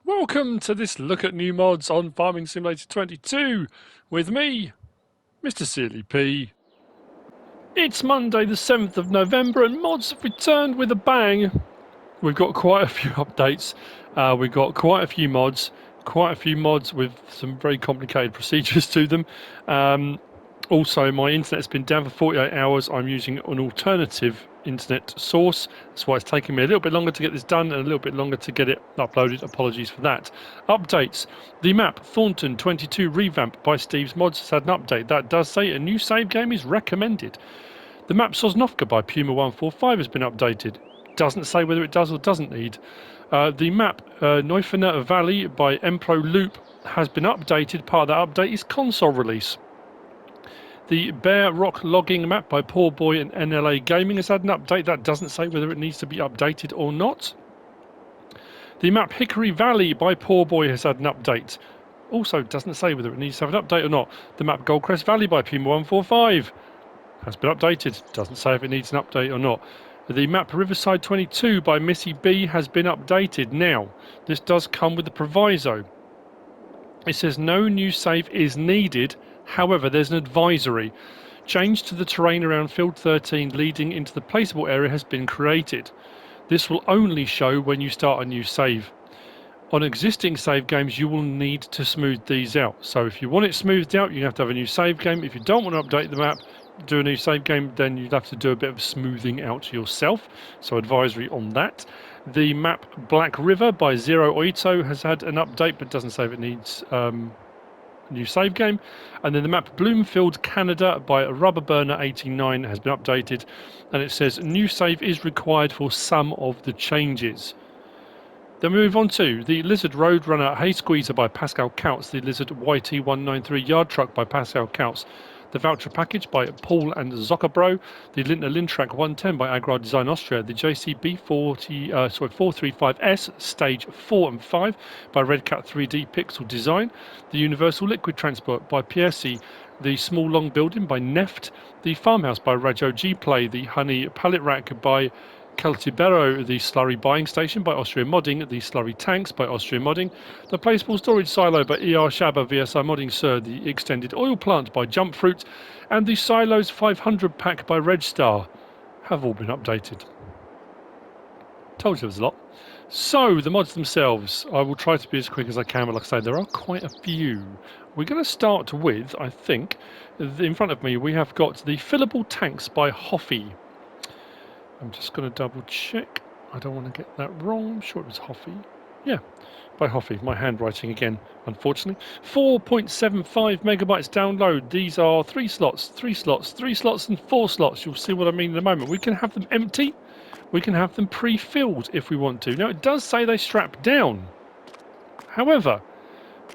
Welcome to this look at new mods on Farming Simulator 22 with me, MrSealyp. It's Monday the 7th of November and mods have returned with a bang. We've got quite a few updates, we've got quite a few mods with some very complicated procedures to them. Also, my internet's been down for 48 hours. I'm using an alternative internet source. That's why it's taking me a little bit longer to get this done and a little bit longer to get it uploaded. Apologies for that. Updates. The map Thornton 22 revamp by Steve's Mods has had an update. That does say a new save game is recommended. The map Sosnovka by Puma145 has been updated. Doesn't say whether it does or doesn't need. The map Neufener Valley by Empro Loop has been updated. Part of that update is console release. The Bear Rock Logging map by Poor Boy and NLA Gaming has had an update. That doesn't say whether it needs to be updated or not. The map Hickory Valley by Poor Boy has had an update. Also doesn't say whether it needs to have an update or not. The map Goldcrest Valley by Puma145 has been updated. Doesn't say if it needs an update or not. The map Riverside 22 by Missy B has been updated. Now, this does come with a proviso. It says no new save is needed. However, there's an advisory. Change to the terrain around Field 13 leading into the Placeable area has been created. This will only show when you start a new save. On existing save games, you will need to smooth these out. So if you want it smoothed out, you have to have a new save game. If you don't want to update the map, do a new save game, then you'd have to do a bit of smoothing out yourself. So advisory on that. The map Black River by Zero Oito has had an update, but doesn't say if it needs new save game. And then the map Bloomfield Canada by Rubberburner89 has been updated, and it says new save is required for some of the changes. Then we move on to the Lizard Roadrunner Hay Squeezer by Pascal Kautz, the Lizard YT193 Yard Truck by Pascal Kautz, the Voucher Package by Paul and Zuckerbro, the Lintner Lintrack 110 by Agrar Design Austria, the JCB 435S Stage 4 and 5 by Redcat 3D Pixel Design, the Universal Liquid Transport by PSE, the Small Long Building by Neft, the Farmhouse by Rajo G Play, the Honey Pallet Rack by Celtibero, the Slurry Buying Station by IceNbrn, the Slurry Tanks by IceNbrn, the Placeable Storage Silo by erShaba VSR Modding Sur, the Extended Oil Plant by Jumpfruit, and the Silos 500 Pack by Redstar have all been updated. Told you there was a lot. So, the mods themselves, I will try to be as quick as I can, but like I say, there are quite a few. We're going to start with, I think, in front of me we have got the Fillable Tanks by HoFFi. I'm just going to double check. I don't want to get that wrong. I'm sure it was HoFFi. Yeah, by HoFFi. My handwriting again, unfortunately. 4.75 megabytes download. These are 3 slots, 3 slots, 3 slots, and 4 slots. You'll see what I mean in a moment. We can have them empty. We can have them pre-filled if we want to. Now, it does say they strap down. However,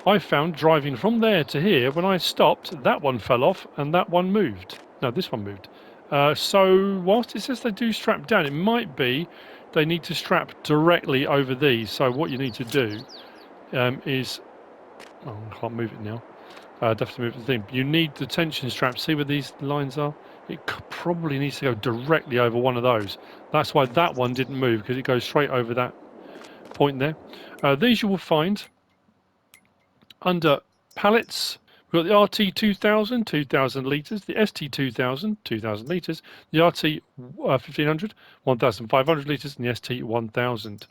I found driving from there to here, when I stopped, that one fell off and that one moved. No, this one moved. So whilst it says they do strap down, it might be they need to strap directly over these. So what you need to do is... Oh, I can't move it now. I'd have to move the thing. You need the tension strap. See where these lines are? It probably needs to go directly over one of those. That's why that one didn't move, because it goes straight over that point there. These you will find under pallets. We've got the RT2000, 2000 litres, the ST2000, 2000 litres, the RT1500, 1500 litres, and the ST1000.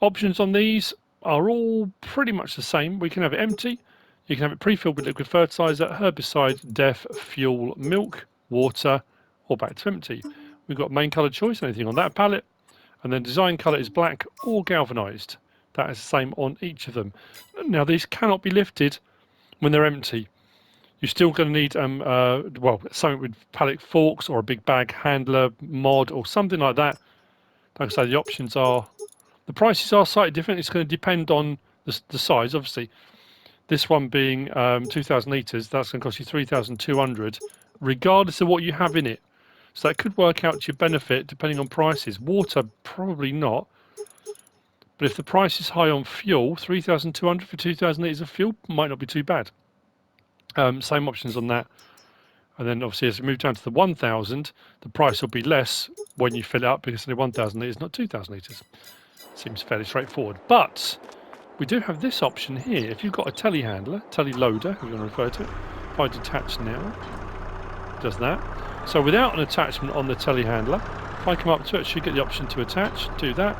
Options on these are all pretty much the same. We can have it empty, you can have it pre-filled with liquid fertiliser, herbicide, DEF, fuel, milk, water, or back to empty. We've got main colour choice, anything on that pallet, and then design colour is black or galvanised. That is the same on each of them. Now these cannot be lifted when they're empty. You're still going to need well, something with pallet forks or a big bag handler mod or something like that. Like I say, the options are, the prices are slightly different. It's going to depend on the size, obviously. This one being 2,000 litres, that's going to cost you 3,200, regardless of what you have in it. So that could work out to your benefit depending on prices. Water, probably not. But if the price is high on fuel, 3,200 for 2,000 litres of fuel might not be too bad. Same options on that. And then obviously as we move down to the 1,000, the price will be less when you fill it up because only 1,000 litres, not 2,000 litres. Seems fairly straightforward. But we do have this option here. If you've got a telehandler, teleloader, if you want to refer to it, if I detach now, it does that. So without an attachment on the telehandler, if I come up to it, I should get the option to attach, do that,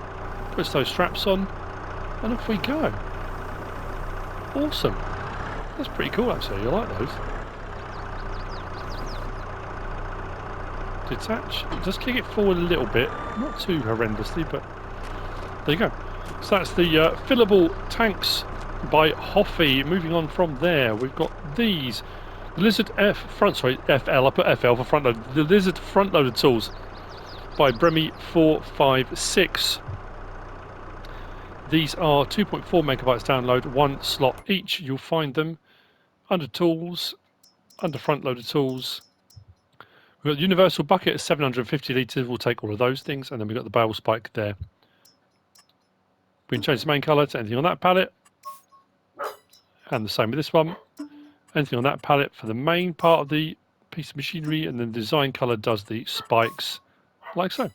puts those straps on, and off we go. Awesome. That's pretty cool actually, I like those. Detach, just kick it forward a little bit, not too horrendously, but there you go. So that's the fillable tanks by HoFFi. Moving on from there, we've got these. The Lizard FL, I put FL for front load. The Lizard front loader tools by Bremy456. These are 2.4 megabytes download, 1 slot each. You'll find them under tools, under front loader tools. We've got the universal bucket at 750 litres. We'll take all of those things, and then we've got the barrel spike there. We can change the main colour to anything on that palette, and the same with this one. Anything on that palette for the main part of the piece of machinery, and then the design colour does the spikes, like so.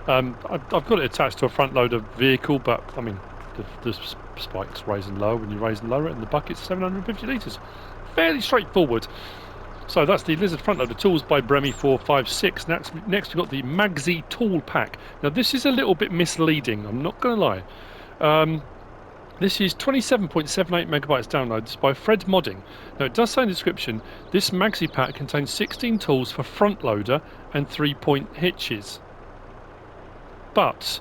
I've got it attached to a front loader vehicle, but I mean the spikes raise and lower when you raise and lower it, and the bucket's 750 litres. Fairly straightforward. So that's the Lizard front loader tools by Bremy456. Next we've got the Magsi tool pack. Now this is a little bit misleading, I'm not going to lie. This is 27.78 megabytes downloads by FredModding. Now it does say in the description, this Magsi pack contains 16 tools for front loader and 3-point hitches. But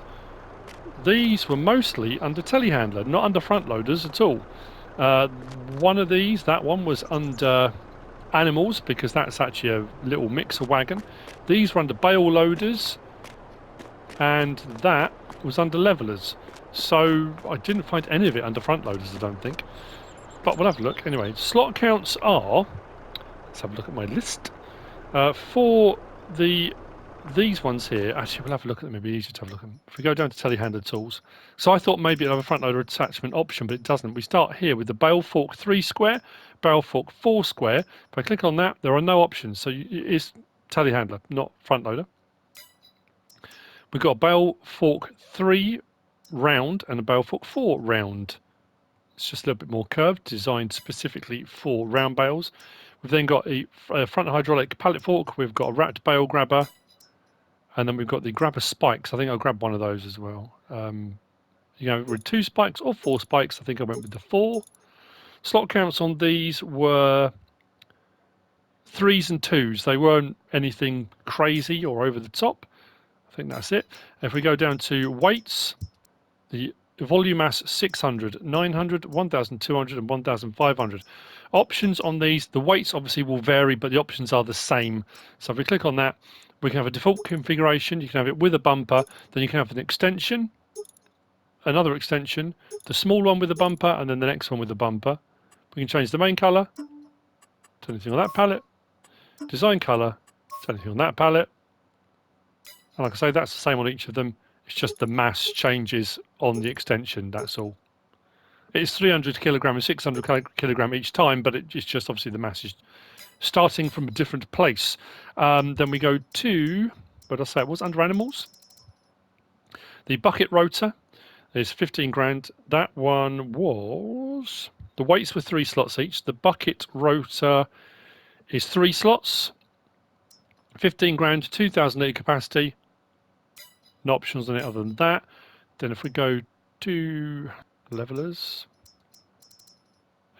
these were mostly under telehandler, not under front loaders at all. One of these, that one was under animals, because that's actually a little mixer wagon. These were under bale loaders, and that was under levelers. So I didn't find any of it under front loaders, I don't think. But we'll have a look. Anyway, slot counts are, let's have a look at my list. For these ones here, actually we'll have a look at them, it'll be easier to have a look at them. If we go down to telehandler tools, so I thought maybe it'd have a front loader attachment option, but it doesn't. We start here with the bale fork 3 square, barrel fork 4 square. If I click on that, there are no options, so it's telehandler, not front loader. We've got a bale fork 3 round and a bale fork 4 round. It's just a little bit more curved, designed specifically for round bales. We've then got a front hydraulic pallet fork. We've got a wrapped bale grabber, and then we've got the grabber spikes. I think I'll grab one of those as well. You know, with 2 spikes or 4 spikes. I think I went with the 4. Slot counts on these were 3s and 2s. They weren't anything crazy or over the top. I think that's it. If we go down to weights, the volume mass 600, 900, 1200 and 1500. Options on these, the weights obviously will vary, but the options are the same. So if we click on that, we can have a default configuration. You can have it with a bumper, then you can have an extension, another extension, the small one with a bumper, and then the next one with a bumper. We can change the main colour to anything on that palette, design colour to anything on that palette. And like I say, that's the same on each of them. It's just the mass changes on the extension, that's all. It's 300 kilogram and 600 kilogram each time, but it's just obviously the mass is starting from a different place. Then we go to, what did I say it was, under animals? The bucket rotor is 15 grand. That one was, the weights were 3 slots each. The bucket rotor is 3 slots, 15 grand, 2,000 litre capacity. No options on it other than that. Then if we go to levelers,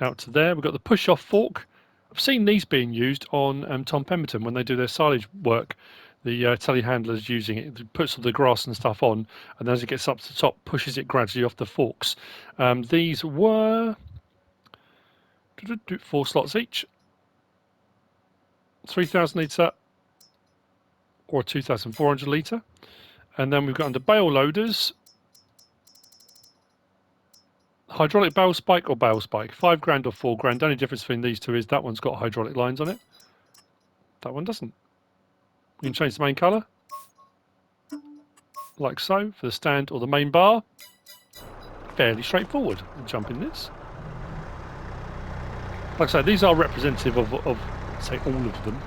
out to there, we've got the push-off fork. I've seen these being used on Tom Pemberton when they do their silage work. The telehandler's using it. It puts all the grass and stuff on, and as it gets up to the top, pushes it gradually off the forks. These were 4 slots each, 3,000 litre or 2,400 litre. And then we've got under bale loaders, hydraulic bale spike or bale spike, 5 grand or 4 grand. The only difference between these two is that one's got hydraulic lines on it. That one doesn't. We can change the main colour, like so, for the stand or the main bar. Fairly straightforward. We'll jump in this. Like I say, these are representative of say, all of them.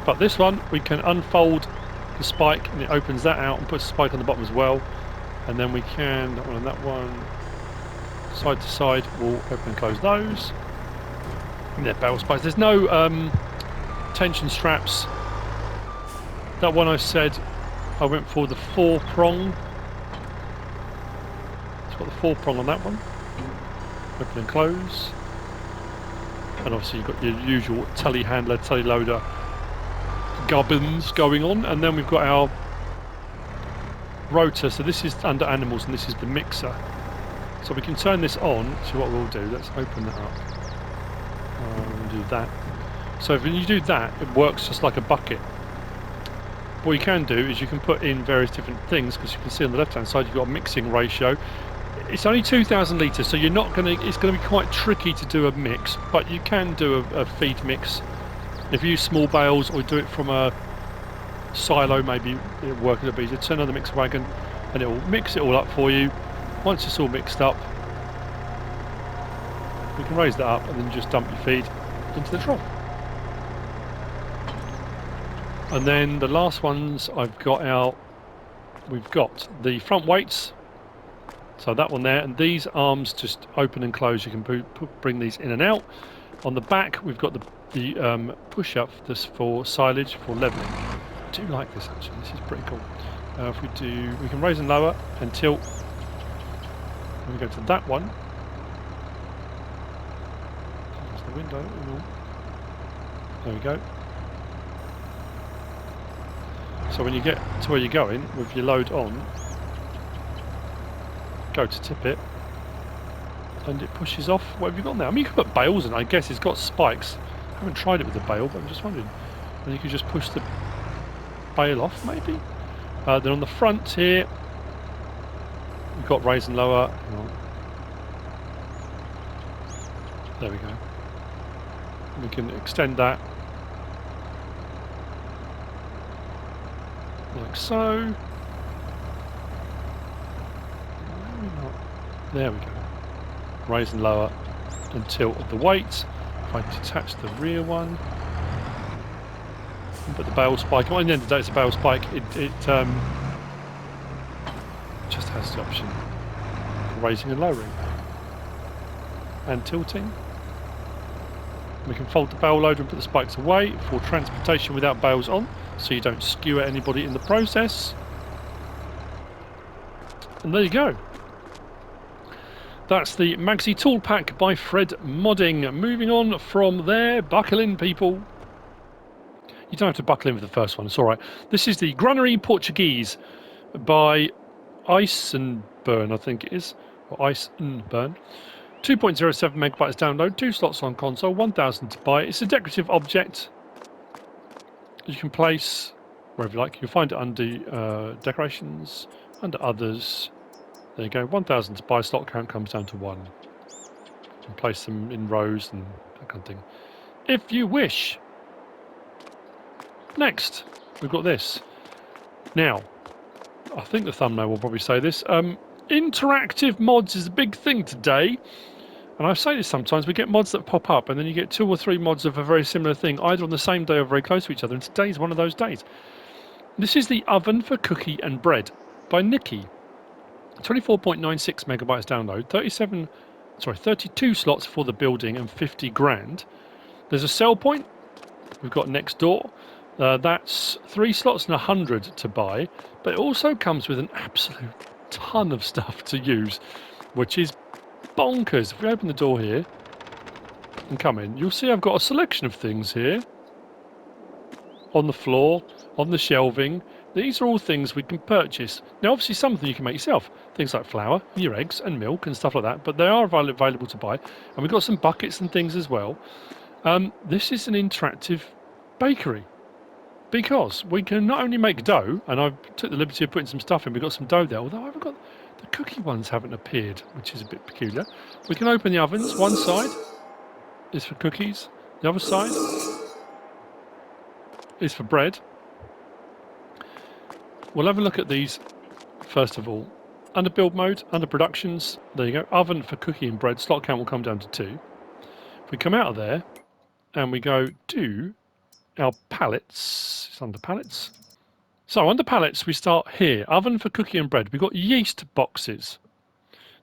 But this one, we can unfold the spike, and it opens that out and puts the spike on the bottom as well. And then we can, that one and that one, side to side, we'll open and close those. And they're barrel spikes. There's no tension straps. That one I said I went for the 4-prong. It's got the 4-prong on that one. Open and close. And obviously you've got your usual telehandler, teleloader gubbins going on. And then we've got our rotor. So this is under animals and this is the mixer. So we can turn this on. So what we'll do, let's open that up. We'll do that. So when you do that, it works just like a bucket. What you can do is you can put in various different things, because you can see on the left hand side you've got a mixing ratio. It's only 2,000 litres, so you're not going to, it's going to be quite tricky to do a mix, but you can do a feed mix. If you use small bales or do it from a silo, maybe it'll work a little bit easier. Turn on the mixer wagon and it will mix it all up for you. Once it's all mixed up, you can raise that up and then just dump your feed into the trough. And then the last ones I've got out, we've got the front weights, so that one there, and these arms just open and close. You can bring these in and out. On the back we've got the push-up, this for silage, for levelling. I do like this actually, this is pretty cool. If we do, we can raise and lower and tilt. We go to that one. There's the window. There we go. So when you get to where you're going with your load on, go to tip it, and it pushes off whatever you've got there. I mean, you can put bales in. I guess it's got spikes. I haven't tried it with the bale, but I'm just wondering. And you can just push the bale off, maybe. Then on the front here, we've got raise and lower. Hang on. There we go. We can extend that like so. There we go. Raise and lower and tilt of the weight. If I detach the rear one and put the bale spike on, at the end of the day it's a bale spike. It just has the option for raising and lowering and tilting. We can fold the bale loader and put the spikes away for transportation without bales on, so you don't skewer anybody in the process. And there you go. That's the Magsi tool pack by FredModding. Moving on from there, buckle in, people. You don't have to buckle in with the first one, it's alright. This is the Granary Portuguese by IceNbrn, I think it is, or IceNbrn. 2.07 megabytes download, 2 slots on console, 1,000 to buy. It's a decorative object you can place wherever you like. You'll find it under decorations, under others. There you go, 1,000 to buy. Slot count comes down to 1. You can place them in rows and that kind of thing, if you wish. Next, we've got this. Now, I think the thumbnail will probably say this. Interactive mods is a big thing today. And I say this sometimes, we get mods that pop up and then you get 2 or 3 mods of a very similar thing, either on the same day or very close to each other, and today's one of those days. This is the Oven for Cookie and Bread by Nikki. 24.96 megabytes download, 32 slots for the building and 50 grand. There's a sell point we've got next door. That's 3 slots and 100 to buy, but it also comes with an absolute ton of stuff to use, which is bonkers. If we open the door here and come in, you'll see I've got a selection of things here on the floor, on the shelving. These are all things we can purchase. Now obviously some of them you can make yourself, things like flour, your eggs and milk and stuff like that, but they are available to buy. And we've got some buckets and things as well. This is an interactive bakery, because we can not only make dough, and I took the liberty of putting some stuff in. We've got some dough there, although I haven't got the cookie ones, haven't appeared, which is a bit peculiar. We can open the ovens. One side is for cookies, the other side is for bread. We'll have a look at these first of all. Under build mode, under productions, there you go, oven for cookie and bread, slot count will come down to 2. If we come out of there and we go to our pallets, it's under pallets, So under pallets, we start here. Oven for cookie and bread. We've got yeast boxes.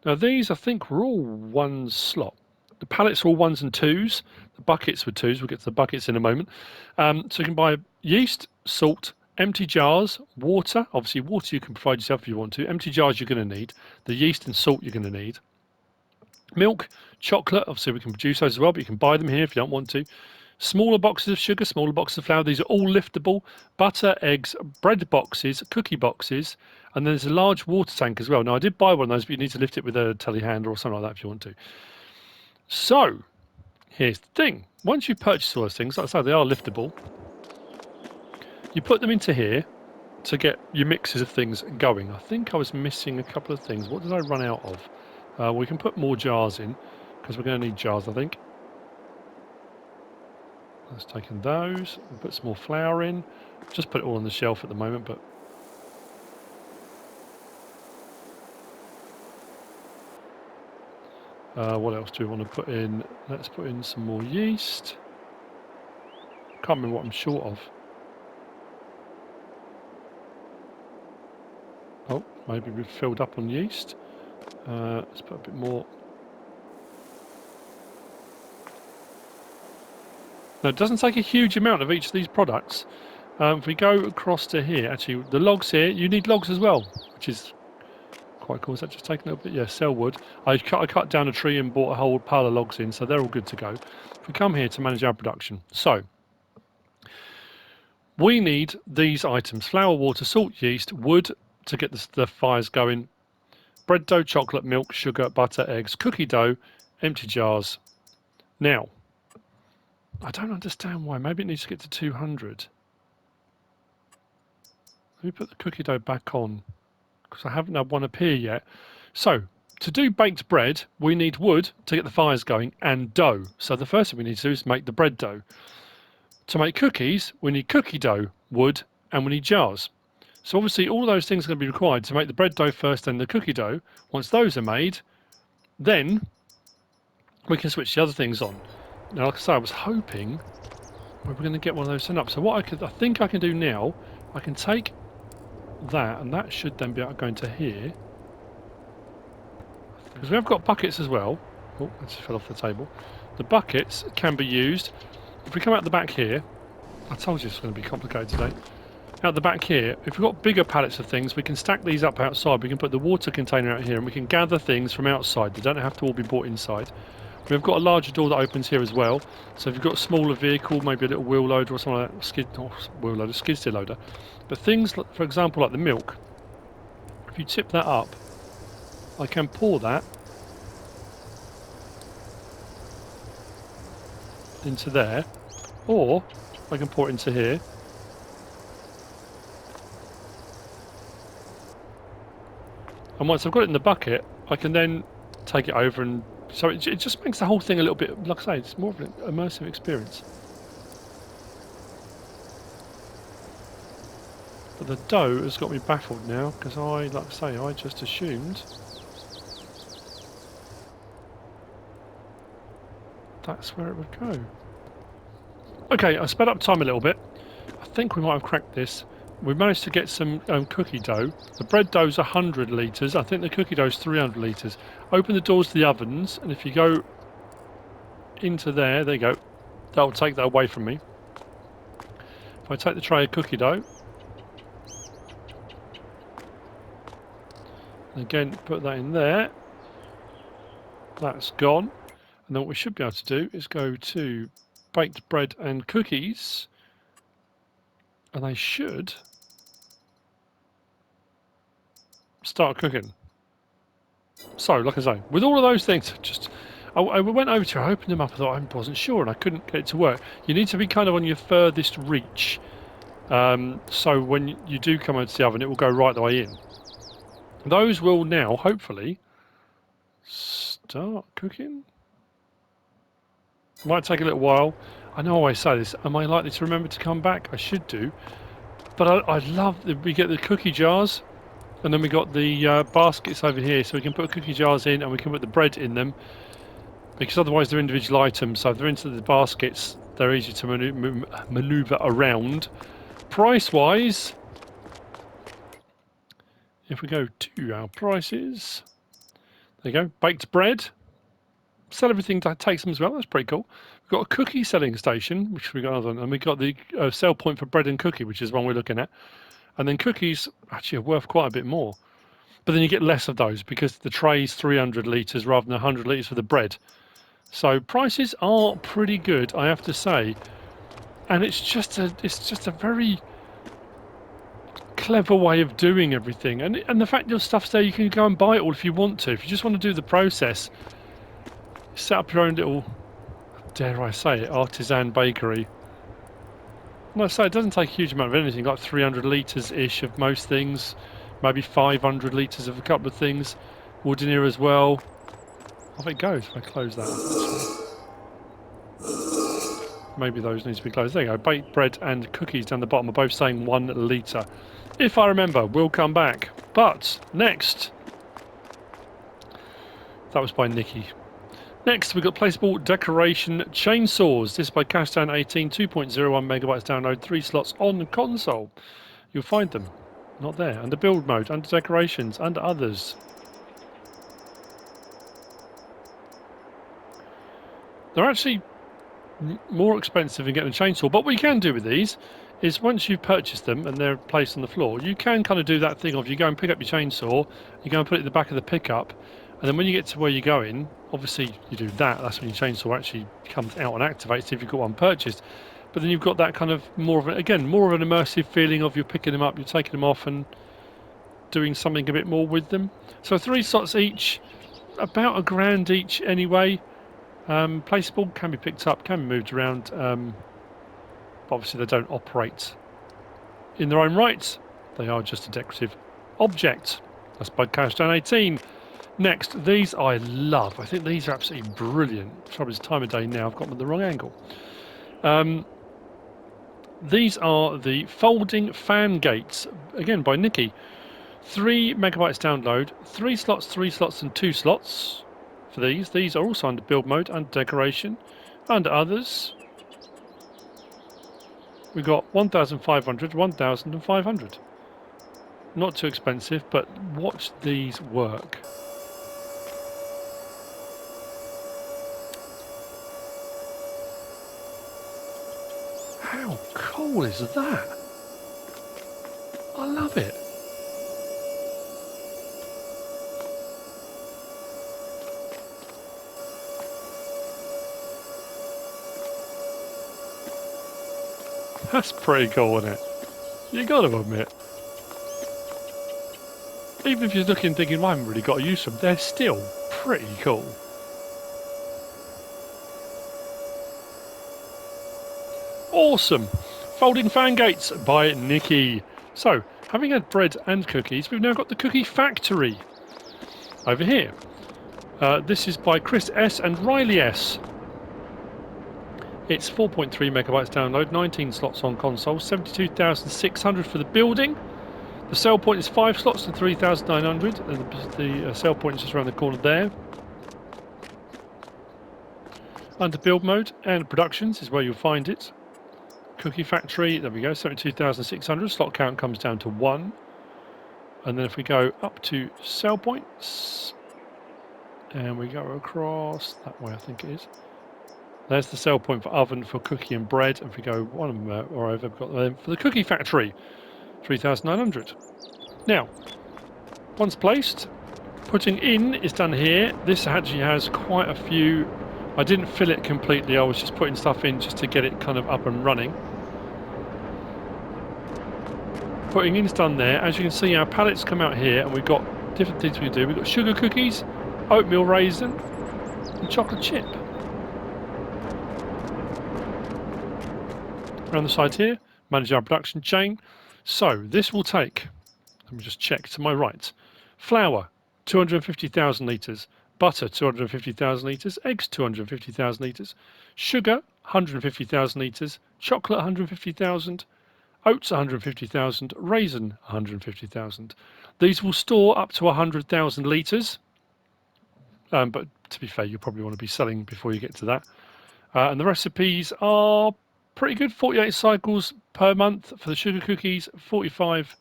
Now these, I think, were all one slot. The pallets are all 1s and 2s. The buckets were 2s. We'll get to the buckets in a moment. So you can buy yeast, salt, empty jars, water. Obviously, water you can provide yourself if you want to. Empty jars you're going to need. The yeast and salt you're going to need. Milk, chocolate. Obviously, we can produce those as well, but you can buy them here if you don't want to. Smaller boxes of sugar, smaller boxes of flour. These are all liftable. Butter, eggs, bread boxes, cookie boxes, and then there's a large water tank as well. Now, I did buy one of those, but you need to lift it with a telehandler or something like that if you want to. So, here's the thing. Once you've purchased all those things, like I say, they are liftable. You put them into here to get your mixes of things going. I think I was missing a couple of things. What did I run out of? We can put more jars in, because we're going to need jars, I think. Let's take in those, we'll put some more flour in. Just put it all on the shelf at the moment, but what else do we want to put in? Let's put in some more yeast. Can't remember what I'm short of. Oh, maybe we've filled up on yeast. Let's put a bit more. Now, it doesn't take a huge amount of each of these products. If we go across to here, actually, the logs here, you need logs as well, which is quite cool. Is that just taking a little bit? Yeah, sell wood. I cut down a tree and bought a whole pile of logs in, so they're all good to go. If we come here to manage our production. So, we need these items: flour, water, salt, yeast, wood to get the fires going, bread dough, chocolate, milk, sugar, butter, eggs, cookie dough, empty jars. Now, I don't understand why. Maybe it needs to get to 200. Let me put the cookie dough back on, because I haven't had one appear yet. So, to do baked bread, we need wood to get the fires going and dough. So the first thing we need to do is make the bread dough. To make cookies, we need cookie dough, wood, and we need jars. So obviously all of those things are going to be required to make the bread dough first, then the cookie dough. Once those are made, then we can switch the other things on. Now, like I say, I was hoping we were going to get one of those set up. So what I think I can do now, I can take that, and that should then be going to here. Because we have got buckets as well. Oh, that just fell off the table. The buckets can be used. If we come out the back here, I told you it's going to be complicated today. Out the back here, if we've got bigger pallets of things, we can stack these up outside. We can put the water container out here, and we can gather things from outside. They don't have to all be brought inside. We've got a larger door that opens here as well. So if you've got a smaller vehicle, maybe a little wheel loader or something like that, skid steer loader. But things, for example, like the milk, if you tip that up, I can pour that into there, or I can pour it into here. And once I've got it in the bucket, I can then take it over, and so it just makes the whole thing a little bit, like I say, it's more of an immersive experience. But the dough has got me baffled now, because like I say, I just assumed that's where it would go. Okay, I sped up time a little bit. I think we might have cracked this. We managed to get some cookie dough. The bread dough's 100 litres. I think the cookie dough's 300 litres. Open the doors to the ovens, and if you go into there you go. That'll take that away from me. If I take the tray of cookie dough, and again put that in there, that's gone. And then what we should be able to do is go to baked bread and cookies, and they should start cooking. So, like I say, with all of those things, I went over to it, I opened them up, I thought I wasn't sure, and I couldn't get it to work. You need to be kind of on your furthest reach, so when you do come out to the oven, it will go right the way in. Those will now, hopefully, start cooking. Might take a little while. I know I always say this. Am I likely to remember to come back? I should do. But I love that we get the cookie jars, and then we got the baskets over here, so we can put cookie jars in and we can put the bread in them, because otherwise they're individual items. So if they're into the baskets, they're easy to maneuver around. Price-wise, if we go to our prices, there you go, baked bread, sell everything that takes them as well, that's pretty cool. We've got a cookie selling station, which we got another one, and we've got the sell point for bread and cookie, which is one we're looking at. And then cookies actually are worth quite a bit more. But then you get less of those because the tray's 300 litres rather than 100 litres for the bread. So prices are pretty good, I have to say. And it's just a very clever way of doing everything. And the fact your stuff's there, you can go and buy it all if you want to. If you just want to do the process, set up your own little, dare I say it, artisan bakery. Like I say, it doesn't take a huge amount of anything, like 300 litres-ish of most things, maybe 500 litres of a couple of things. Wood in here as well. Off it goes if I close that up. Maybe those need to be closed. There you go. Baked bread and cookies down the bottom are both saying 1 litre. If I remember, we'll come back. But next, that was by Nikki. Next, we've got Placeable Decoration Chainsaws. This is by Cashdown18, 2.01 megabytes download, 3 slots on console. You'll find them. Not there. Under build mode, under decorations, under others. They're actually more expensive than getting a chainsaw. But what you can do with these is once you've purchased them and they're placed on the floor, you can kind of do that thing of you go and pick up your chainsaw, you go and put it in the back of the pickup, and then when you get to where you're going, obviously you do that. That's when your chainsaw actually comes out and activates if you've got one purchased. But then you've got that kind of more of an immersive feeling of you're picking them up, you're taking them off and doing something a bit more with them. So 3 slots each, about £1 each anyway. Placeable, can be picked up, can be moved around. But obviously they don't operate in their own right. They are just a decorative object. That's by Cashdown18. Next, these I love. I think these are absolutely brilliant. Trouble is time of day now, I've got them at the wrong angle. These are the folding fan gates, again by Nikki. 3 megabytes download, 3 slots and 2 slots for these. These are also under build mode, under decoration, under others. We've got 1,500, 1,500. Not too expensive, but watch these work. How cool is that? I love it. That's pretty cool, isn't it? You gotta admit. Even if you're looking thinking, well, I haven't really got to use them, they're still pretty cool. Awesome! Folding fan gates by Nikki. So, having had bread and cookies, we've now got the cookie factory over here. This is by Chris S and Riley S. It's 4.3 megabytes download, 19 slots on console, 72,600 for the building. The sell point is 5 slots and 3,900, and the sell point is just around the corner there. Under build mode and productions is where you'll find it. Cookie factory, there we go, 72,600. Slot count comes down to 1. And then if we go up to sell points, and we go across that way, I think it is. There's the sell point for oven, for cookie and bread. And if we go one or over, we've got them for the cookie factory, 3,900. Now, once placed, putting in is done here. This actually has quite a few. I didn't fill it completely. I was just putting stuff in just to get it kind of up and running. Putting in is done there. As you can see, our pallets come out here, and we've got different things we can do. We've got sugar cookies, oatmeal raisin, and chocolate chip. Around the side here, manage our production chain. So this will take, let me just check to my right, flour 250,000 litres, butter 250,000 litres, eggs 250,000 litres, sugar 150,000 litres, chocolate 150,000, oats 150,000, raisin 150,000. These will store up to 100,000 litres, but to be fair, you probably want to be selling before you get to that. And the recipes are pretty good, 48 cycles per month for the sugar cookies, 45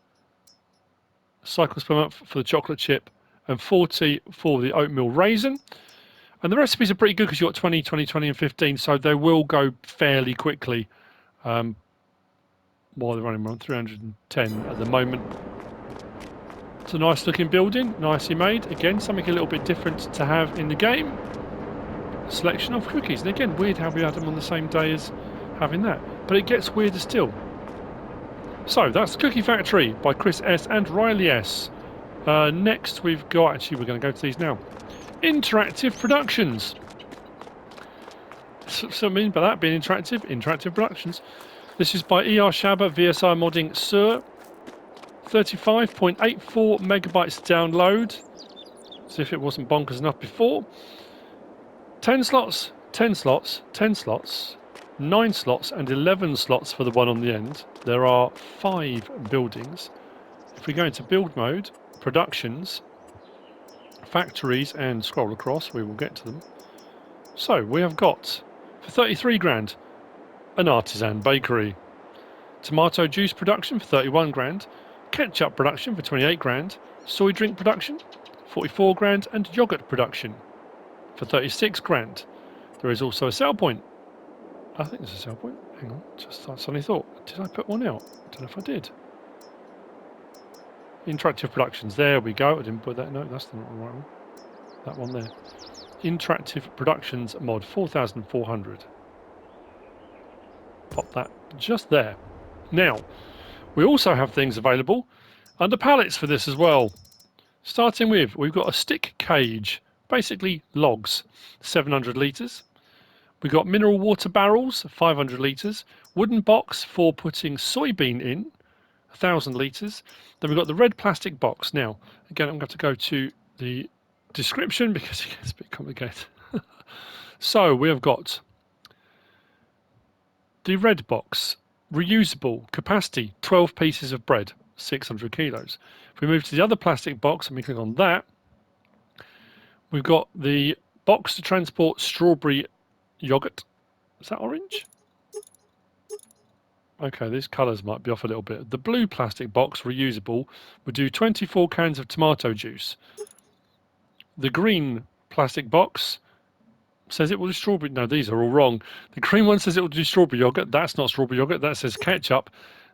cycles per month for the chocolate chip, and 40 for the oatmeal raisin. And the recipes are pretty good because you've got 20, 20, 20, and 15, so they will go fairly quickly. While they're running around 310 at the moment. It's a nice looking building, nicely made. Again, something a little bit different to have in the game. A selection of cookies. And again, weird how we had them on the same day as having that. But it gets weirder still. So, that's Cookie Factory by Chris S. and Riley S. Next we've got, actually we're going to go to these now. Interactive Productions. So I mean by that being interactive productions. This is by erShaba VSR Modding Sur. 35.84 megabytes download. As if it wasn't bonkers enough before. 10 slots, 10 slots, 10 slots, 9 slots, and 11 slots for the one on the end. There are 5 buildings. If we go into build mode, productions, factories, and scroll across, we will get to them. So we have got, for 33 grand, an artisan bakery. Tomato juice production for 31 grand. Ketchup production for 28 grand. Soy drink production, 44 grand. And yogurt production for 36 grand. There is also a sell point. I think there's a sell point. Hang on, just I suddenly thought, did I put one out? I don't know if I did. Interactive productions, there we go. I didn't put that, no, that's not the right one. That one there. Interactive productions mod, 4,400. Pop that just there. Now, we also have things available under pallets for this as well. Starting with, we've got a stick cage, basically logs, 700 litres. We've got mineral water barrels, 500 litres. Wooden box for putting soybean in, 1,000 litres. Then we've got the red plastic box. Now, again, I'm going to go to the description because it gets a bit complicated. So, we have got the red box. Reusable, capacity 12 pieces of bread, 600 kilos. If we move to the other plastic box and we click on that, we've got the box to transport strawberry yogurt. Is that orange? Okay, these colours might be off a little bit. The blue plastic box, reusable, would do 24 cans of tomato juice. The green plastic box says it will do strawberry. No, these are all wrong. The green one says it will do strawberry yogurt. That's not strawberry yogurt. That says ketchup.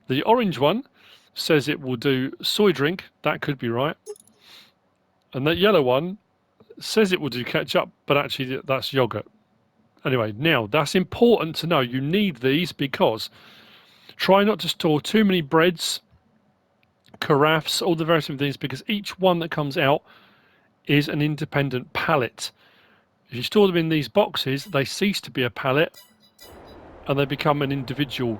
The orange one says it will do soy drink. That could be right. And that yellow one says it will do ketchup, but actually that's yogurt. Anyway, now that's important to know. You need these because try not to store too many breads, carafes, all the various things, because each one that comes out is an independent pallet. If you store them in these boxes, they cease to be a pallet and they become an individual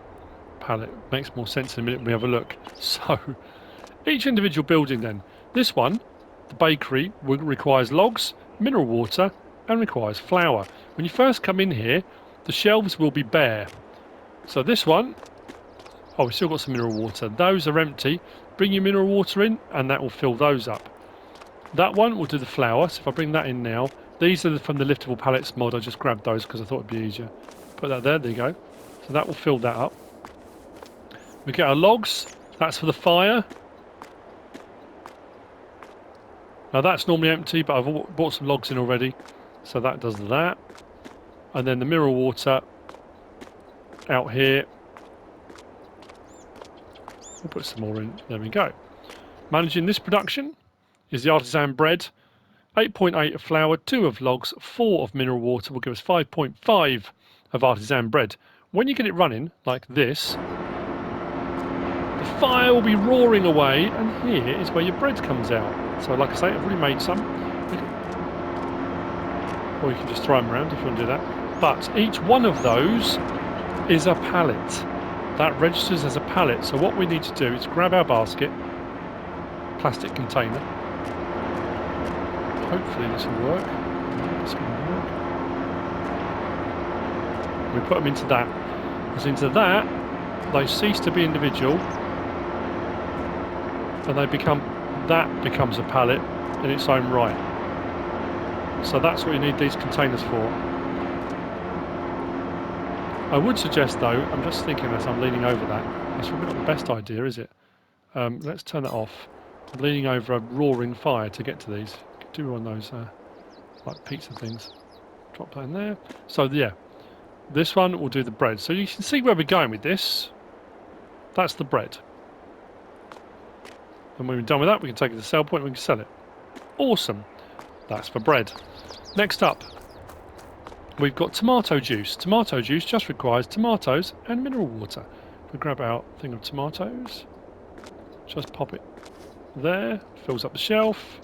pallet. Makes more sense in a minute when we have a look. So, each individual building then. This one, the bakery, requires logs, mineral water, and requires flour. When you first come in here, the shelves will be bare. So this one, oh, we've still got some mineral water. Those are empty. Bring your mineral water in and that will fill those up. That one will do the flour. So if I bring that in now, these are from the liftable pallets mod. I just grabbed those because I thought it'd be easier. Put that there, there you go. So that will fill that up. We get our logs. That's for the fire. Now that's normally empty, but I've bought some logs in already. So that does that. And then the mineral water out here. We'll put some more in. There we go. Managing this production is the artisan bread. 8.8 of flour, 2 of logs, 4 of mineral water will give us 5.5 of artisan bread. When you get it running like this, the fire will be roaring away, and here is where your bread comes out. So like I say, I've already made some. Or you can just throw them around if you want to do that. But each one of those is a pallet. That registers as a pallet. So what we need to do is grab our basket, plastic container. Hopefully this will work. We put them into that. Because into that, they cease to be individual, and they become, that becomes a pallet in its own right. So that's what you need these containers for. I would suggest though, I'm just thinking as I'm leaning over that, that's probably not the best idea, is it? Let's turn that off. I'm leaning over a roaring fire to get to these. Do one of those like pizza things. Drop that in there. So yeah, this one will do the bread. So you can see where we're going with this. That's the bread. And when we're done with that, we can take it to the sell point and we can sell it. Awesome. That's for bread. Next up, we've got tomato juice. Tomato juice just requires tomatoes and mineral water. If we grab our thing of tomatoes, just pop it there, fills up the shelf.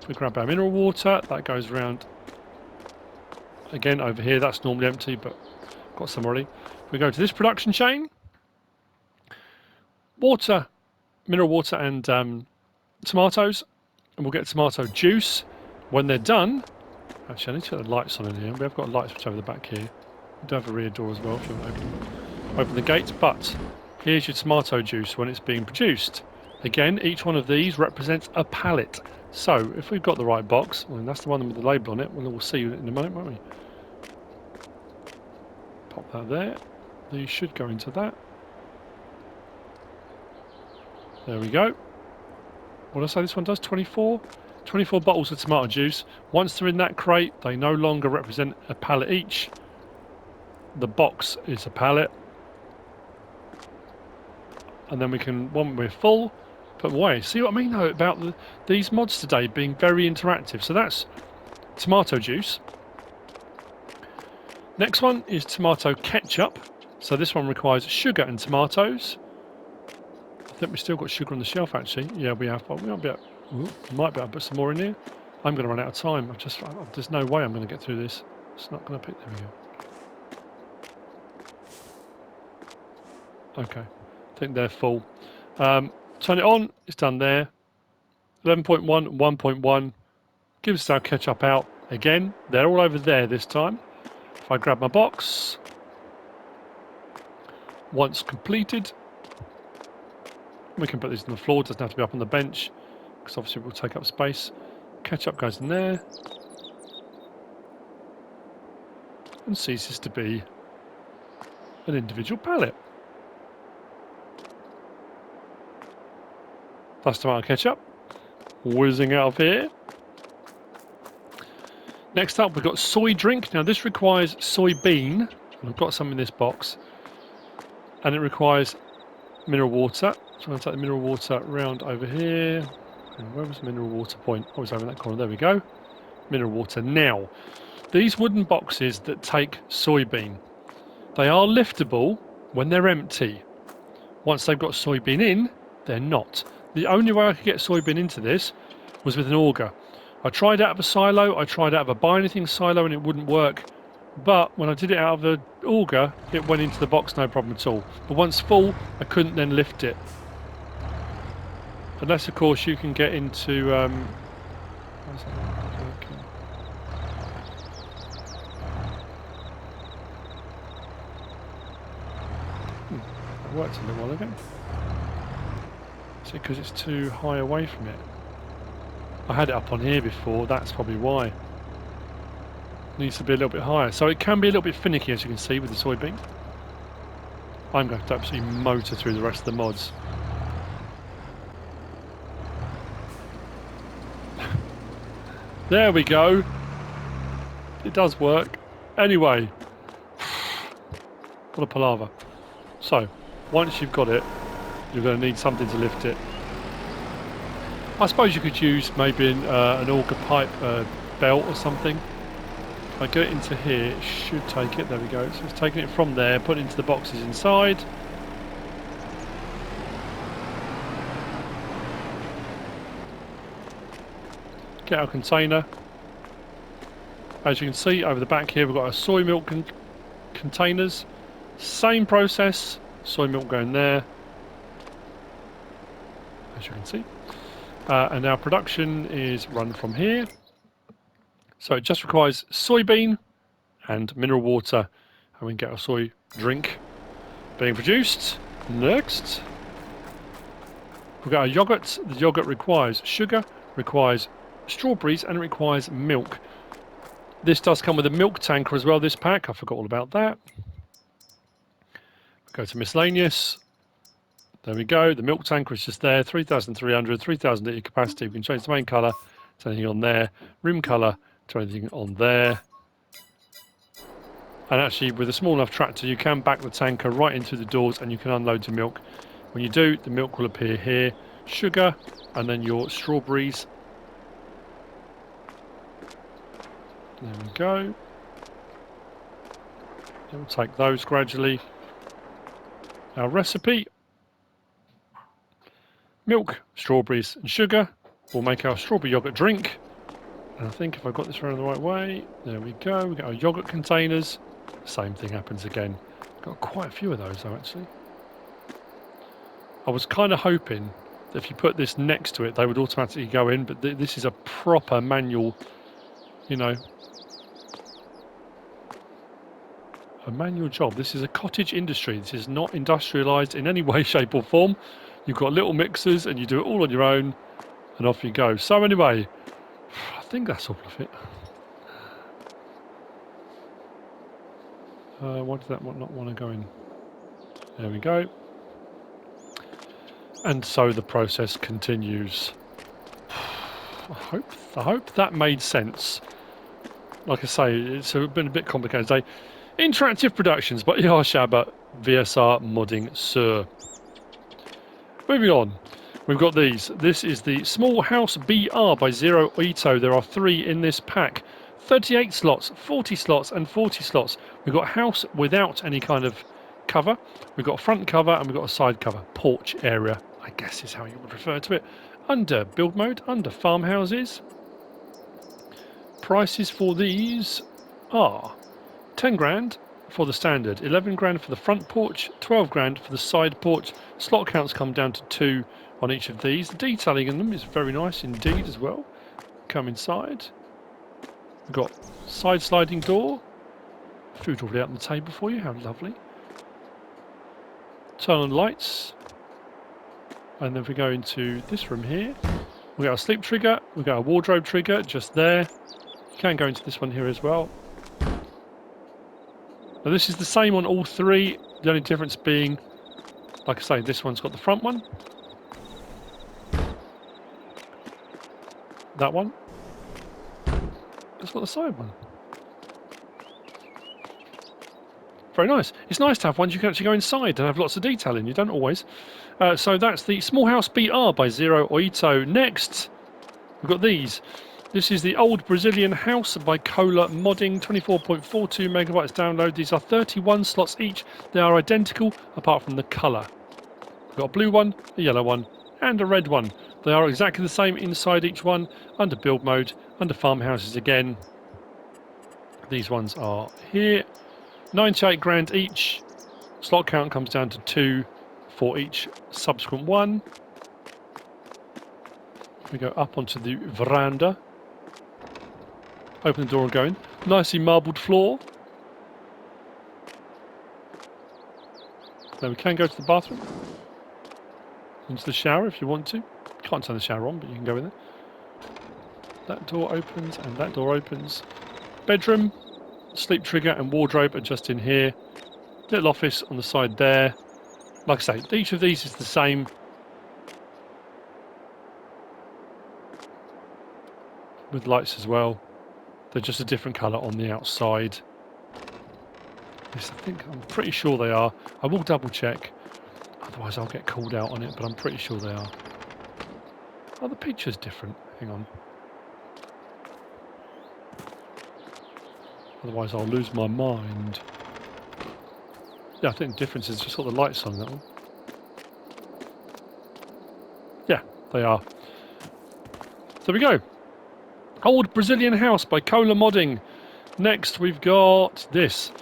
If we grab our mineral water, that goes around again over here. That's normally empty, but got some already. If we go to this production chain, water, mineral water and tomatoes, and we'll get tomato juice. When they're done, actually I need to put the lights on in here. We have got a light switch over the back here. We do have a rear door as well if you want to open the gate, but here's your tomato juice when it's being produced. Again, each one of these represents a pallet. So if we've got the right box, well, that's the one with the label on it, we'll see you in a moment, won't we? Pop that there. These should go into that. There we go. What did I say this one does? 24? 24 bottles of tomato juice. Once they're in that crate, they no longer represent a pallet each. The box is a pallet. And then we can, when we're full, put them away. See what I mean though about these mods today being very interactive. So that's tomato juice. Next one is tomato ketchup. So this one requires sugar and tomatoes. I think we've still got sugar on the shelf actually. Yeah, we have. But we might be able to put some more in here. I'm going to run out of time. There's no way I'm going to get through this. It's not going to pick. There we go. Okay. I think they're full. Turn it on. It's done there. 11.1, 1.1. Gives us our ketchup out. Again, they're all over there this time. If I grab my box. Once completed, we can put these on the floor. It doesn't have to be up on the bench because obviously it will take up space. Ketchup goes in there and ceases to be an individual pallet. That's tomato ketchup whizzing out of here. Next up, we've got soy drink. Now this requires soybean, and I've got some in this box, and it requires mineral water. So I'm going to take the mineral water round over here. And where was the mineral water point? Oh, it's over in that corner. There we go. Mineral water. Now, these wooden boxes that take soybean, they are liftable when they're empty. Once they've got soybean in, they're not. The only way I could get soybean into this was with an auger. I tried out of a silo, I tried out of a buy anything silo and it wouldn't work. But when I did it out of the auger, it went into the box no problem at all. But once full, I couldn't then lift it. Unless, of course, you can get into... where's that? Okay. That worked a little while ago. Is it because it's too high away from it? I had it up on here before, that's probably why. It needs to be a little bit higher. So it can be a little bit finicky, as you can see, with the soybean. I'm going to absolutely motor through the rest of the mods. There we go. It does work. Anyway. What a palaver. So, once you've got it, you're going to need something to lift it. I suppose you could use maybe an auger pipe belt or something. If I get it into here, it should take it. There we go. So it's taking it from there, put it into the boxes inside. Get our container. As you can see over the back here, we've got our soy milk containers. Same process. Soy milk going there. As you can see. And our production is run from here. So it just requires soybean and mineral water, and we can get our soy drink being produced. Next, we've got our yogurt. The yogurt requires sugar, requires strawberries, and it requires milk. This does come with a milk tanker as well, this pack. I forgot all about that. Go to miscellaneous. There we go. The milk tanker is just there. 3,300, 3,000 litre capacity. We can change the main colour to anything on there. Rim colour to anything on there. And actually, with a small enough tractor, you can back the tanker right into the doors and you can unload your milk. When you do, the milk will appear here. Sugar, and then your strawberries. There we go. We'll take those gradually. Our recipe. Milk, strawberries and sugar. We'll make our strawberry yoghurt drink. And I think if I got this around the right way, there we go. We get our yoghurt containers. Same thing happens again. Got quite a few of those though, actually. I was kind of hoping that if you put this next to it, they would automatically go in, but this is a proper manual, you know, a manual job. This is a cottage industry. This is not industrialised in any way, shape or form. You've got little mixers and you do it all on your own and off you go. So anyway, I think that's all of it. Why does that not want to go in? There we go. And so the process continues. I hope that made sense. Like I say, it's been a bit complicated today. Interactive Productions by erShaba, VSR Modding Sur. Moving on, we've got these. This is the Small House BR by Oito. There are 3 in this pack. 38 slots, 40 slots and 40 slots. We've got house without any kind of cover. We've got a front cover and we've got a side cover. Porch area, I guess is how you would refer to it. Under build mode, under farmhouses. Prices for these are 10 grand for the standard, 11 grand for the front porch, 12 grand for the side porch. Slot counts come down to 2 on each of these. The detailing in them is very nice indeed as well. Come inside. We've got side sliding door. Food already out on the table for you, how lovely. Turn on lights. And then if we go into this room here, we've got our sleep trigger, we've got our wardrobe trigger just there. You can go into this one here as well. Now this is the same on all 3, the only difference being, like I say, this one's got the front one. That one. It's got the side one. Very nice. It's nice to have ones you can actually go inside and have lots of detail in. You don't always. So that's the Small House BR by Oito. Next, we've got these. This is the Old Brazilian House by FredModding, 24.42 megabytes download. These are 31 slots each. They are identical apart from the colour. We've got a blue one, a yellow one, and a red one. They are exactly the same inside each one, under build mode, under farmhouses again. These ones are here. 98 grand each. Slot count comes down to 2 for each subsequent one. We go up onto the veranda. Open the door and go in. Nicely marbled floor. Now we can go to the bathroom. Into the shower if you want to. Can't turn the shower on, but you can go in there. That door opens and that door opens. Bedroom, sleep trigger and wardrobe are just in here. Little office on the side there. Like I say, each of these is the same. With lights as well. They're just a different colour on the outside. Yes, I'm pretty sure they are. I will double check. Otherwise I'll get called out on it, but I'm pretty sure they are. Oh, the picture's different. Hang on. Otherwise I'll lose my mind. Yeah, I think the difference is just got the lights on that one. Yeah, they are. So there we go. Old Brazilian House by FredModding. Next we've got this.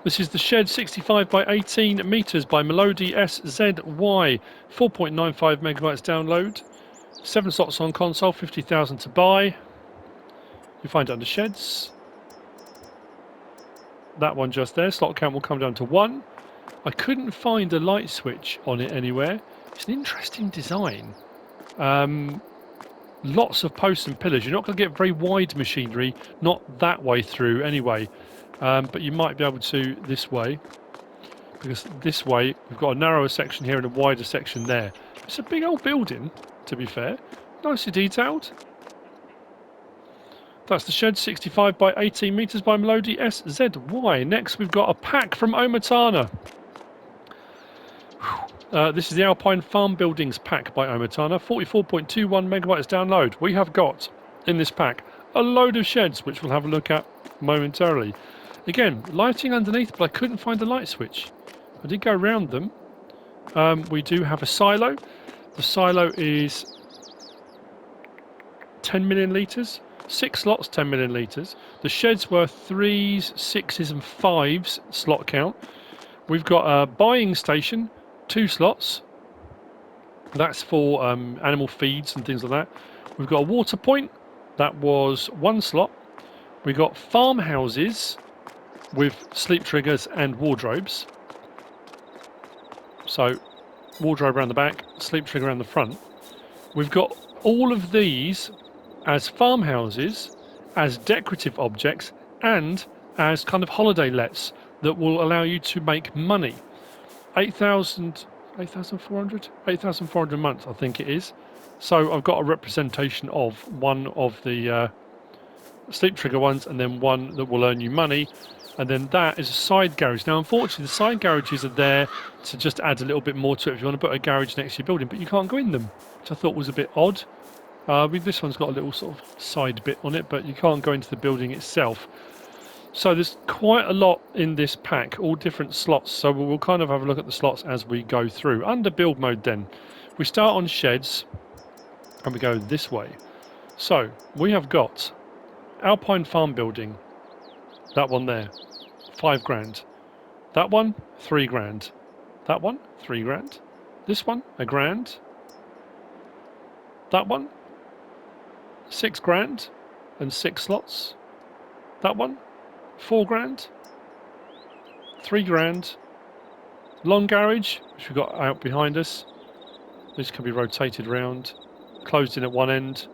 This is the Shed 65 by 18 meters by Młody SZY. 4.95 megabytes download. 7 slots on console, 50,000 to buy. You find it under sheds. That one just there. Slot count will come down to 1. I couldn't find a light switch on it anywhere. It's an interesting design. Lots of posts and pillars. You're not going to get very wide machinery, not that way through anyway, but you might be able to this way. because this way we've got a narrower section here and a wider section there. It's a big old building, to be fair. Nicely detailed. That's the shed, 65 by 18 metres by Młody SZY. Next we've got a pack from OmaTana. This is the Alpine Farm Buildings pack by OmaTana. 44.21 megabytes download. We have got, in this pack, a load of sheds, which we'll have a look at momentarily. Again, lighting underneath, but I couldn't find a light switch. I did go around them. We do have a silo. The silo is 10 million litres. 6 slots, 10 million litres. The sheds were 3s, 6s and 5s slot count. We've got a buying station, 2 slots. That's for animal feeds and things like that. We've got a water point. That was 1 slot. We've got farmhouses with sleep triggers and wardrobes. So, wardrobe around the back, sleep trigger around the front. We've got all of these as farmhouses, as decorative objects, and as kind of holiday lets that will allow you to make money. 8,400 a month, I think it is. So I've got a representation of one of the sleep trigger ones, and then one that will earn you money, and then that is a side garage. Now, unfortunately, the side garages are there to just add a little bit more to it if you want to put a garage next to your building, but you can't go in them, which I thought was a bit odd. This one's got a little sort of side bit on it, but you can't go into the building itself. So there's quite a lot in this pack, all different slots. So we'll kind of have a look at the slots as we go through. Under build mode then, we start on sheds and we go this way. So we have got Alpine Farm Building, that one there, 5 grand. That one, 3 grand. That one, 3 grand. This one, a grand. That one, 6 grand and 6 slots. That one, 4 grand. 3 grand. Long garage, which we've got out behind us. This can be rotated round. Closed in at one end.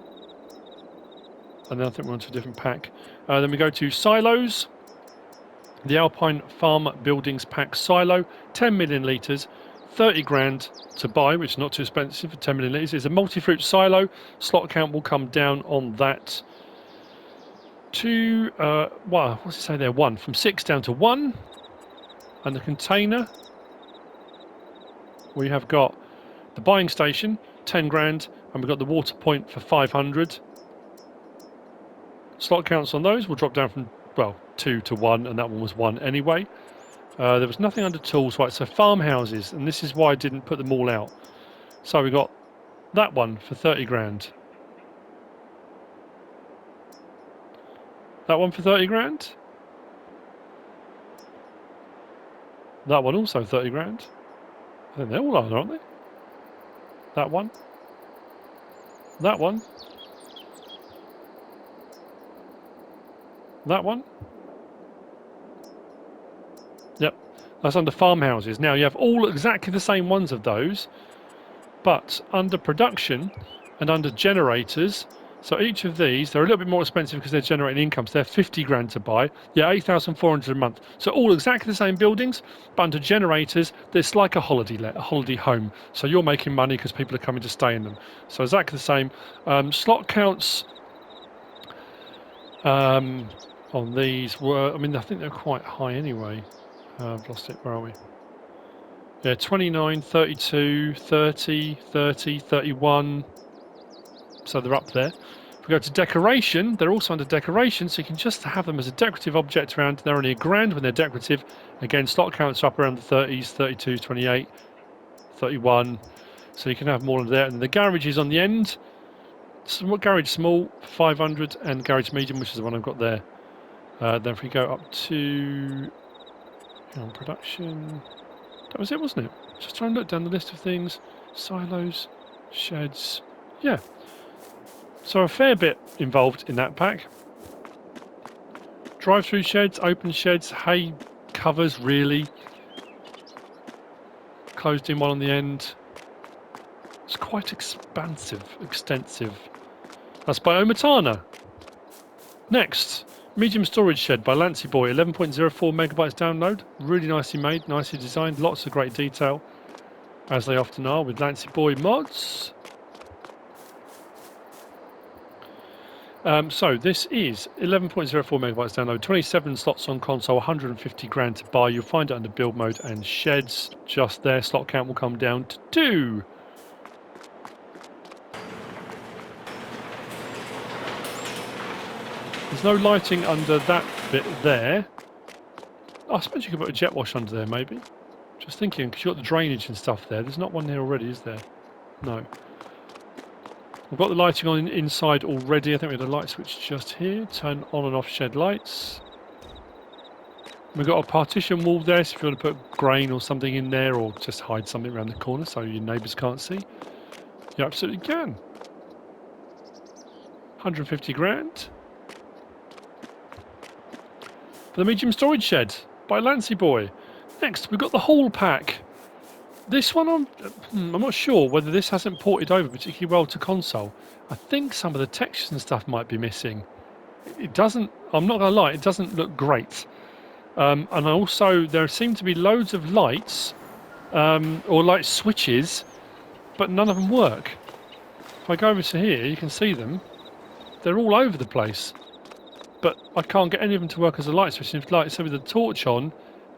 And then I think we're on to a different pack. Then we go to silos. The Alpine Farm Buildings pack silo, 10 million litres, 30 grand to buy, which is not too expensive for 10 million litres. It's a multi-fruit silo. Slot count will come down on that to, well, what's it say there? 1. From 6 down to 1. And the container, we have got the buying station, 10 grand, and we've got the water point for 500. Slot counts on those will drop down from, well, 2 to 1, and that one was 1 anyway. There was nothing under tools, right? So farmhouses, and this is why I didn't put them all out. So we got that one for 30 grand. That one for 30 grand. That one also 30 grand. I think they all are, aren't they? That one. That one. That one. Yep, that's under farmhouses. Now you have all exactly the same ones of those, but under production and under generators. So each of these, they're a little bit more expensive because they're generating income. So they're 50 grand to buy. Yeah, 8,400 a month. So all exactly the same buildings, but under generators, there's like a holiday home. So you're making money because people are coming to stay in them. So exactly the same. Slot counts on these were, I mean, I think they're quite high anyway. I've lost it. Where are we? Yeah, 29, 32, 30, 30, 31. So they're up there. If we go to decoration, they're also under decoration, so you can just have them as a decorative object around. They're only a grand when they're decorative. Again, slot counts are up around the 30s, 32, 28, 31. So you can have more of there. And the garage is on the end. Garage small, 500, and garage medium, which is the one I've got there. Then if we go up to production, that was it, wasn't it? Just trying to look down the list of things. Silos, sheds, yeah. So a fair bit involved in that pack. Drive-through sheds, open sheds, hay covers, really. Closed in one on the end. It's quite extensive. That's by OmaTana. Next, Medium storage shed by Lancyboi, 11.04 megabytes download. Really nicely made, nicely designed, lots of great detail, as they often are with Lancyboi mods. So this is 11.04 megabytes download, 27 slots on console, 150 grand to buy. You'll find it under build mode and sheds just there. Slot count will come down to 2. There's no lighting under that bit there. I suppose you could put a jet wash under there, maybe. Just thinking, because you've got the drainage and stuff there. There's not one there already, is there? No. We've got the lighting on inside already. I think we had a light switch just here. Turn on and off shed lights. We've got a partition wall there, so if you want to put grain or something in there, or just hide something around the corner so your neighbours can't see, you absolutely can. 150 grand. For the medium storage shed by Lancyboi. Next, we've got the haul pack. This one, I'm not sure whether this hasn't ported over particularly well to console. I think some of the textures and stuff might be missing. It doesn't, I'm not going to lie, it doesn't look great. And also, there seem to be loads of lights, or light switches, but none of them work. If I go over to here, you can see them. They're all over the place. But I can't get any of them to work as a light switch. And if like so with the torch on,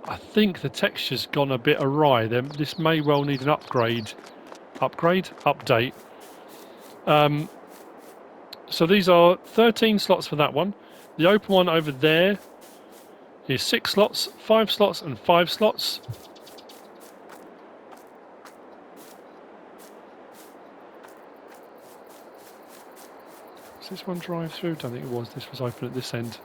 I think the texture's gone a bit awry. This may well need an update. So these are 13 slots for that one. The open one over there is 6 slots, 5 slots, and 5 slots. Does this one drive through? Don't think it was. This was open at this end.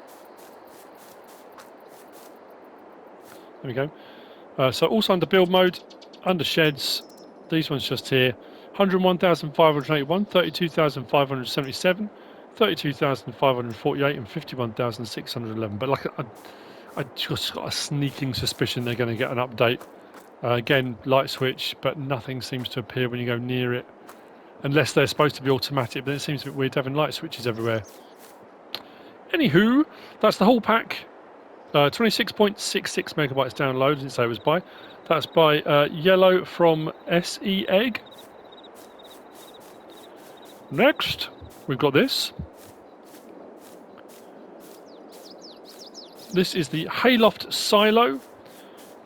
There we go. So also under build mode, under sheds, these ones just here. 101,581, 32,577, 32,548 and 51,611. But like I just got a sneaking suspicion they're going to get an update. Again, light switch, but nothing seems to appear when you go near it. Unless they're supposed to be automatic, but it seems a bit weird having light switches everywhere. Anywho, that's the whole pack. 26.66 megabytes download, didn't say it was by. That's by Yellow from SE Egg. Next, we've got this. This is the HayLoft Silo.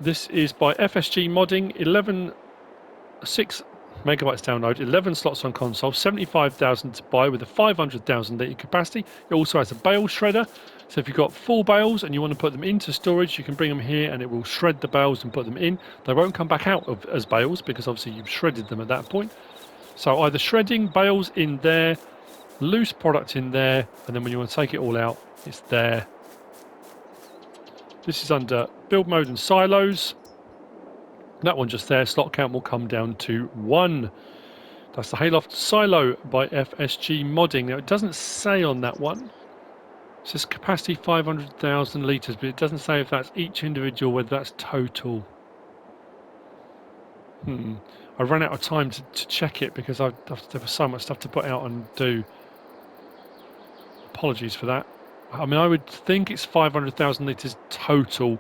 This is by FSG Modding, 11.6 megabytes download, 11 slots on console, 75,000 to buy with a 500,000 litre capacity. It also has a bale shredder. So if you've got full bales and you want to put them into storage, you can bring them here and it will shred the bales and put them in. They won't come back out as bales because obviously you've shredded them at that point. So either shredding, bales in there, loose product in there, and then when you want to take it all out, it's there. This is under build mode and silos. That one just there, slot count will come down to 1. That's the HayLoft Silo by FSG Modding. Now it doesn't say on that one. It says capacity 500,000 litres, but it doesn't say if that's each individual, whether that's total. I ran out of time to check it because there was so much stuff to put out and do. Apologies for that. I mean, I would think it's 500,000 litres total.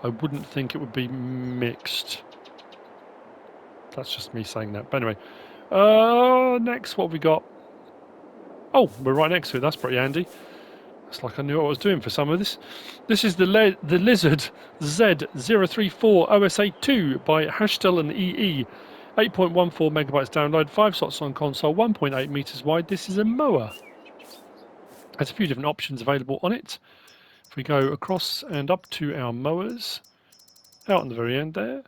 I wouldn't think it would be mixed. That's just me saying that. But anyway, next, what have we got? Oh, we're right next to it. That's pretty handy. It's like I knew what I was doing for some of this. This is the Lizard Z034 OSA2 by Hajstel and EE. 8.14 megabytes download, 5 slots on console, 1.8 meters wide. This is a mower. There's a few different options available on it. If we go across and up to our mowers, out on the very end there,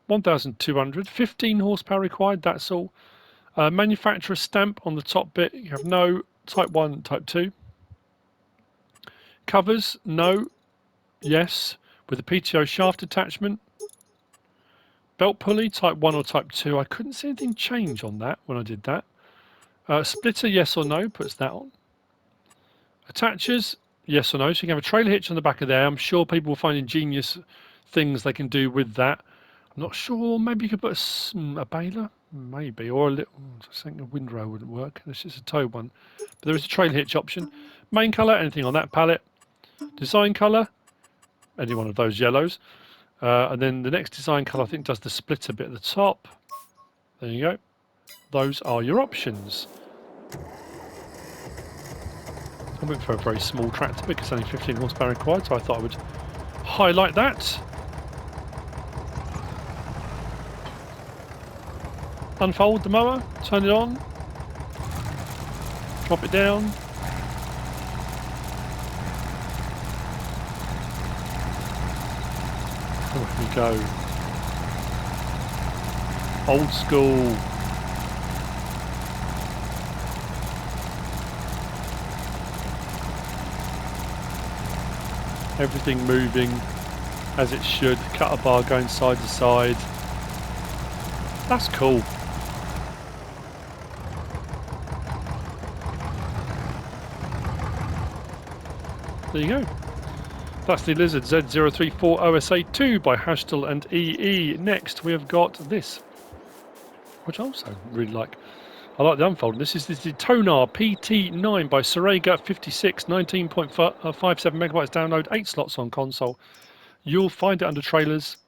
1,200, 15 horsepower required, that's all. Manufacturer stamp on the top bit, you have no, type 1, type 2. Covers, no, yes, with a PTO shaft attachment. Belt pulley, type 1 or type 2. I couldn't see anything change on that when I did that. Splitter, yes or no, puts that on. Attachers, yes or no. So you can have a trailer hitch on the back of there. I'm sure people will find ingenious things they can do with that. I'm not sure. Maybe you could put a baler, maybe, or a little. I think a windrow wouldn't work. It's just a tow one. But there is a trailer hitch option. Main colour, anything on that palette. Design colour, any one of those yellows. And then the next design colour, I think, does the splitter bit at the top. There you go. Those are your options. I went for a very small tractor because only 15 horsepower required, so I thought I would highlight that. Unfold the mower, turn it on, drop it down. There we go. Old school. Everything moving as it should. Cutter bar going side to side. That's cool. There you go. That's the Lizard Z034 OSA2 by Hajstel and EE. Next we have got this, which I also really like. I like the unfold. This is the TONAR PT9 by Serega56, 19.57 megabytes download, 8 slots on console. You'll find it under trailers.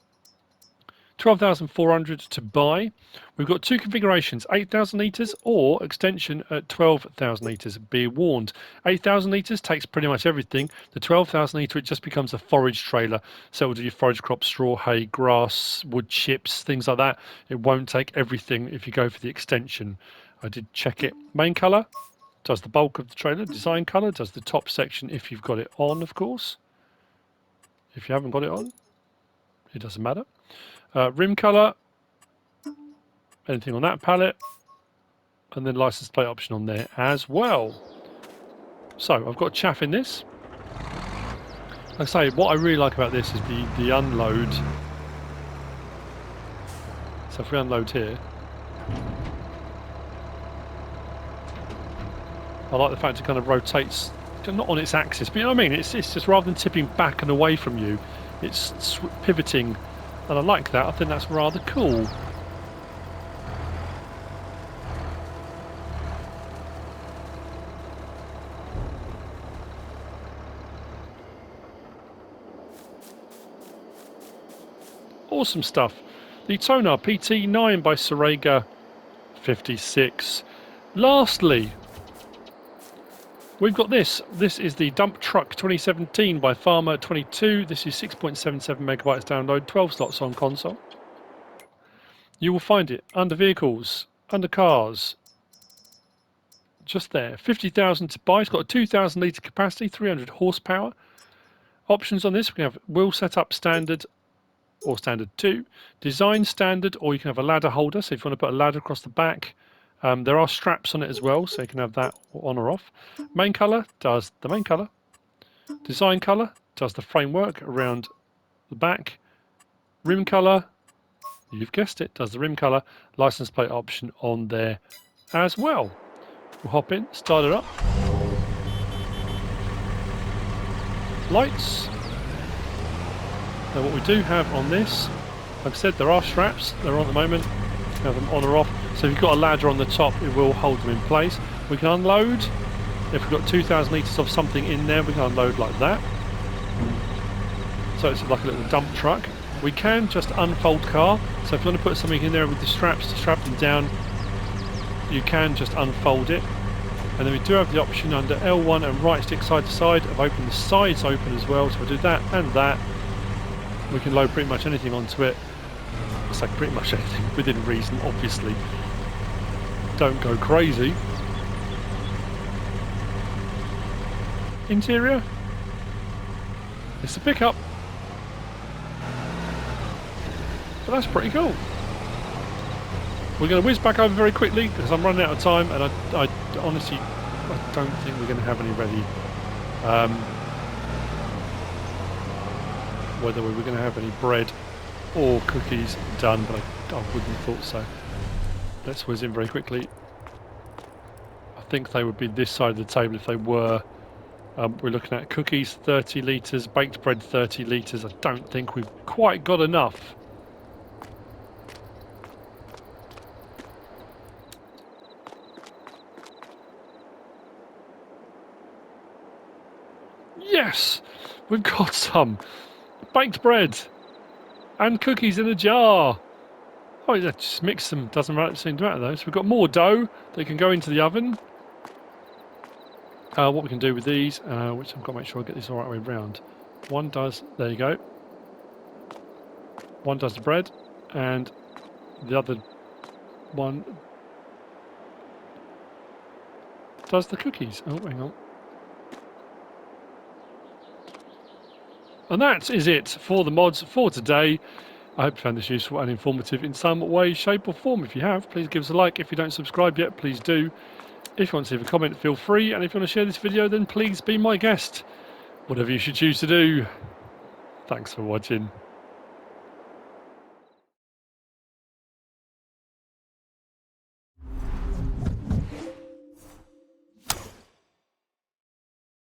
12,400 to buy. We've got two configurations, 8,000 litres or extension at 12,000 litres. Be warned, 8,000 litres takes pretty much everything. The 12,000 litre, it just becomes a forage trailer. So it will do your forage crops, straw, hay, grass, wood chips, things like that. It won't take everything if you go for the extension. I did check it. Main colour does the bulk of the trailer. Design colour does the top section if you've got it on, of course. If you haven't got it on, it doesn't matter. Rim colour, anything on that palette, and then license plate option on there as well. So I've got chaff in this. Like I say, what I really like about this is the unload. So if we unload here, I like the fact it kind of rotates, not on its axis, but you know what I mean? It's just rather than tipping back and away from you, it's pivoting. And I like that. I think that's rather cool. Awesome stuff. The TONAR PT9 by Serega56. Lastly, we've got this. This is the Dump Truck 2017 by Farmer22. This is 6.77 megabytes download, 12 slots on console. You will find it under vehicles, under cars, just there. 50,000 to buy. It's got a 2,000 litre capacity, 300 horsepower. Options on this, we can have wheel setup standard or standard 2, design standard, or you can have a ladder holder. So if you want to put a ladder across the back, there are straps on it as well, so you can have that on or off. Main colour does the main colour. Design colour does the framework around the back. Rim colour, you've guessed it, does the rim colour. License plate option on there as well. We'll hop in, start it up. Lights. Now what we do have on this, like I said, there are straps. They're on at the moment. You have them on or off. So if you've got a ladder on the top, it will hold them in place. We can unload. If we've got 2,000 litres of something in there, we can unload like that. So it's like a little dump truck. We can just unfold car. So if you want to put something in there with the straps to strap them down, you can just unfold it. And then we do have the option under L1 and right stick side to side of open the sides open as well. So we'll do that and that. We can load pretty much anything onto it. It's like pretty much anything within reason, obviously. Don't go crazy. Interior. It's a pickup. But that's pretty cool. We're going to whiz back over very quickly because I'm running out of time, and I honestly I don't think we're going to have any ready. Whether we were going to have any bread or cookies done, but I wouldn't have thought so. Let's whiz in very quickly. I think they would be this side of the table if they were. We're looking at cookies 30 litres, baked bread 30 litres. I don't think we've quite got enough. Yes! We've got some baked bread and cookies in a jar. Oh, yeah, just mix them. Doesn't seem to matter though. So we've got more dough that can go into the oven. What we can do with these, which I've got to make sure I get this the right way round. One does, there you go. One does the bread, and the other one does the cookies. Oh, hang on. And that is it for the mods for today. I hope you found this useful and informative in some way, shape or form. If you have, please give us a like. If you don't subscribe yet, please do. If you want to leave a comment, feel free. And if you want to share this video, then please be my guest. Whatever you should choose to do. Thanks for watching.